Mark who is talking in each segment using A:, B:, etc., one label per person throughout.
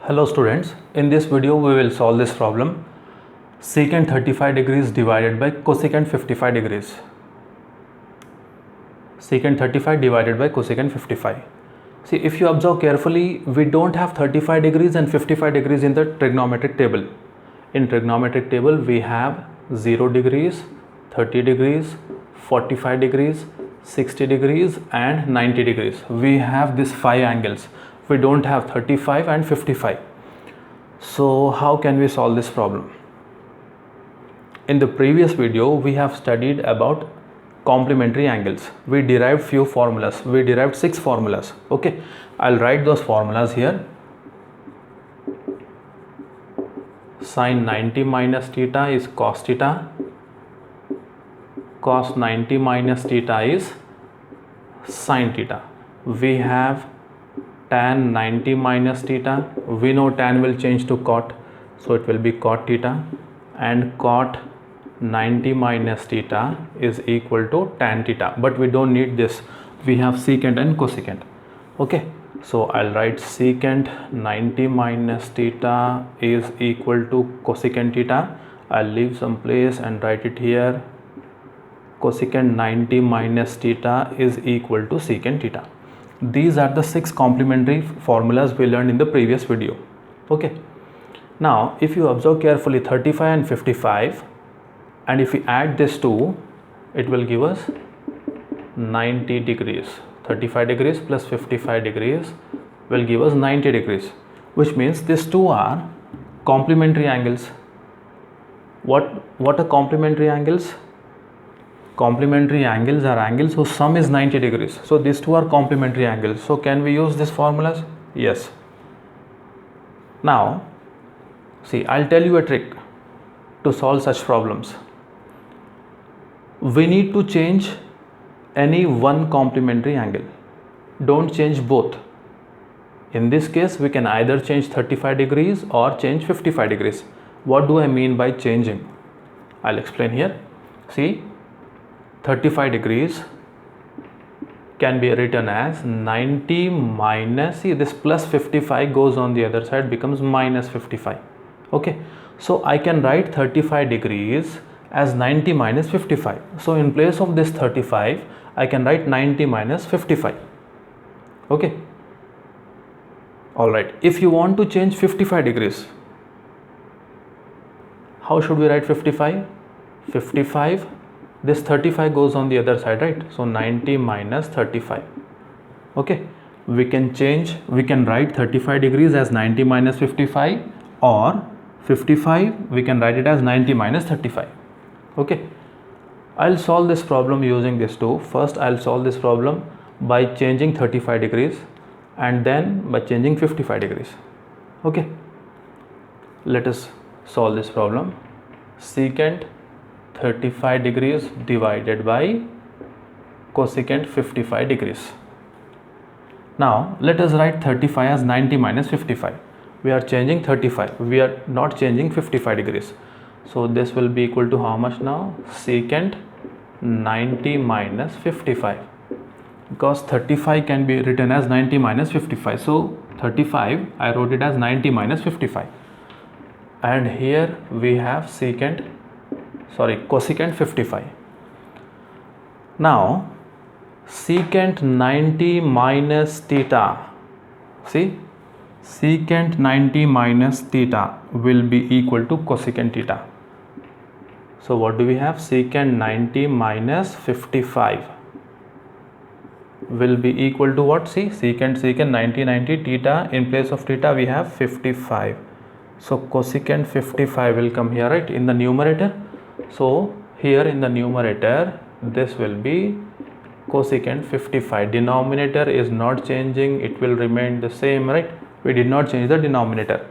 A: Hello students, in this video we will solve this problem secant 35 degrees divided by cosecant 55 degrees. Secant 35 divided by cosecant 55. See, if you observe carefully, we don't have 35 degrees and 55 degrees in the trigonometric table. In trigonometric table we have 0 degrees, 30 degrees, 45 degrees, 60 degrees and 90 degrees. We have these 5 angles. We don't have 35 and 55. So how can we solve this problem? In the previous video we have studied about complementary angles. We derived few formulas. We derived 6 formulas. Okay, I'll write those formulas here. Sin 90 minus theta is cos theta. Cos 90 minus theta is sin theta. We have tan 90 minus theta. We know tan will change to cot, so it will be cot theta, and cot 90 minus theta is equal to tan theta, but we don't need this. We have secant and cosecant. Okay, so I'll write secant 90 minus theta is equal to cosecant theta. I'll leave some place and write it here. Cosecant 90 minus theta is equal to secant theta. These are the 6 complementary formulas we learned in the previous video. Okay, now if you observe carefully 35 and 55, and if we add this two, it will give us 90 degrees. 35 degrees plus 55 degrees will give us 90 degrees, which means these two are complementary angles. What are complementary angles? Complementary angles are angles whose sum is 90 degrees. So these two are complementary angles. So can we use these formulas? Yes. Now see, I'll tell you a trick to solve such problems. We need to change any one complementary angle. Don't change both. In this case we can either change 35 degrees or change 55 degrees. What do I mean by changing? I'll explain here. See, 35 degrees can be written as 90 minus, see this plus 55 goes on the other side, becomes minus 55. Okay, so I can write 35 degrees as 90 minus 55. So in place of this 35 I can write 90 minus 55. Okay, alright. If you want to change 55 degrees, how should we write 55? 55, this 35 goes on the other side, right? So 90 minus 35. Okay, we can write 35 degrees as 90 minus 55, or 55 we can write it as 90 minus 35. Okay, I'll solve this problem using this two. First I'll solve this problem by changing 35 degrees and then by changing 55 degrees. Okay, let us solve this problem. Secant 35 degrees divided by cosecant 55 degrees. Now let us write 35 as 90 minus 55. We are changing 35, we are not changing 55 degrees. So this will be equal to how much now? Secant 90 minus 55, because 35 can be written as 90 minus 55. So 35 I wrote it as 90 minus 55, and here we have cosecant 55. Now secant 90 minus theta, see, secant 90 minus theta will be equal to cosecant theta. So what do we have? Secant 90 minus 55 will be equal to what? See, secant 90 theta, in place of theta we have 55. So cosecant 55 will come here, right, in the numerator. So here in the numerator this will be cosecant 55. Denominator is not changing, it will remain the same, right? We did not change the denominator.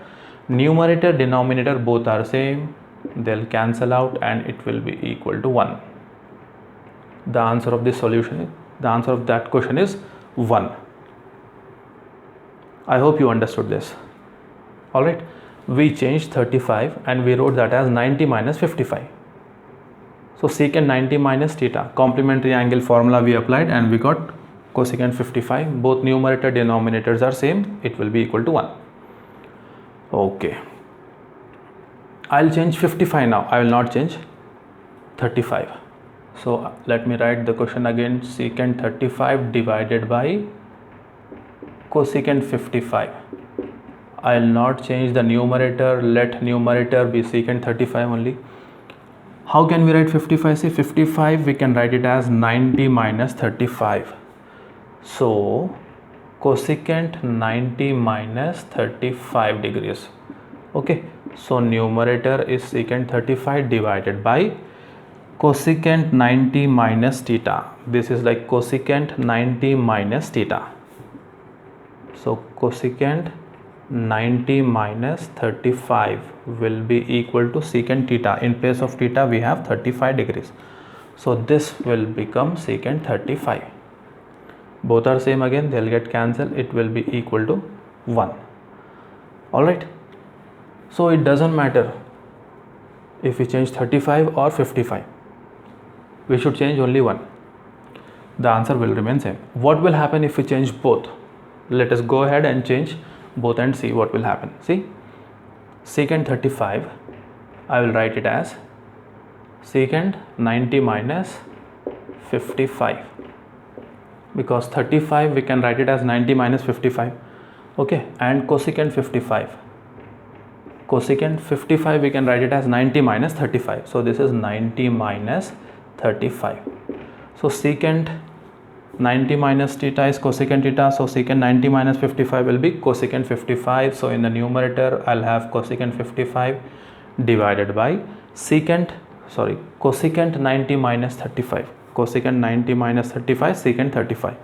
A: Numerator, denominator both are same, they'll cancel out and it will be equal to 1. The answer of this solution, the answer of that question is 1. I hope you understood this. Alright, we changed 35 and we wrote that as 90 minus 55. So secant 90 minus theta, complementary angle formula we applied and we got cosecant 55. Both numerator denominators are same, it will be equal to 1. Okay, I'll change 55 now. I will not change 35. So let me write the question again. Secant 35 divided by cosecant 55. I'll not change the numerator. Let numerator be secant 35 only. How can we write 55? See, 55 we can write it as 90 minus 35. So cosecant 90 minus 35 degrees. Okay, so numerator is secant 35 divided by cosecant 90 minus theta. This is like cosecant 90 minus theta. So cosecant 90 minus 35 will be equal to secant theta. In place of theta we have 35 degrees. So this will become secant 35. Both are same again, they'll get cancelled. It will be equal to 1. Alright. So it doesn't matter if we change 35 or 55. We should change only one. The answer will remain same. What will happen if we change both? Let us go ahead and change both and see what will happen. See, secant 35, I will write it as secant 90 minus 55, because 35 we can write it as 90 minus 55. Okay, and cosecant 55. Cosecant 55 we can write it as 90 minus 35. So this is 90 minus 35. So secant 90 minus theta is cosecant theta. So secant 90 minus 55 will be cosecant 55. So in the numerator I'll have cosecant 55 divided by cosecant 90 minus 35. Cosecant 90 minus 35, secant 35.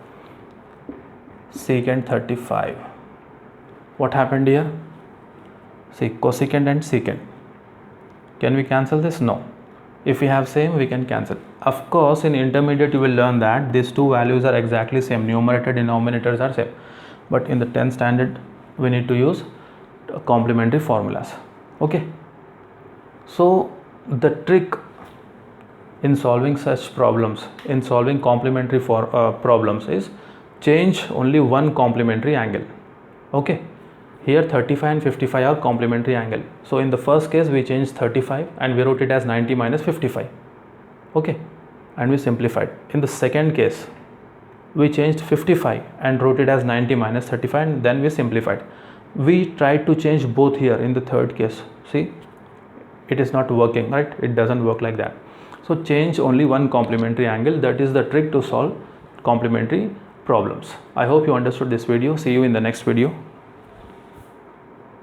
A: Secant 35. What happened here? See, cosecant and secant. Can we cancel this? No. If we have same, we can cancel. Of course, in intermediate you will learn that these two values are exactly same. Numerator, denominators are same. But in the 10th standard, we need to use complementary formulas. Okay. So the trick in solving such problems, in solving complementary problems, is change only one complementary angle. Okay. Here 35 and 55 are complementary angle. So in the first case we changed 35 and we wrote it as 90 minus 55. Okay, and we simplified. In the second case we changed 55 and wrote it as 90 minus 35 and then we simplified. We tried to change both here in the third case. See, it is not working, right? It doesn't work like that. So change only one complementary angle. That is the trick to solve complementary problems. I hope you understood this video. See you in the next video.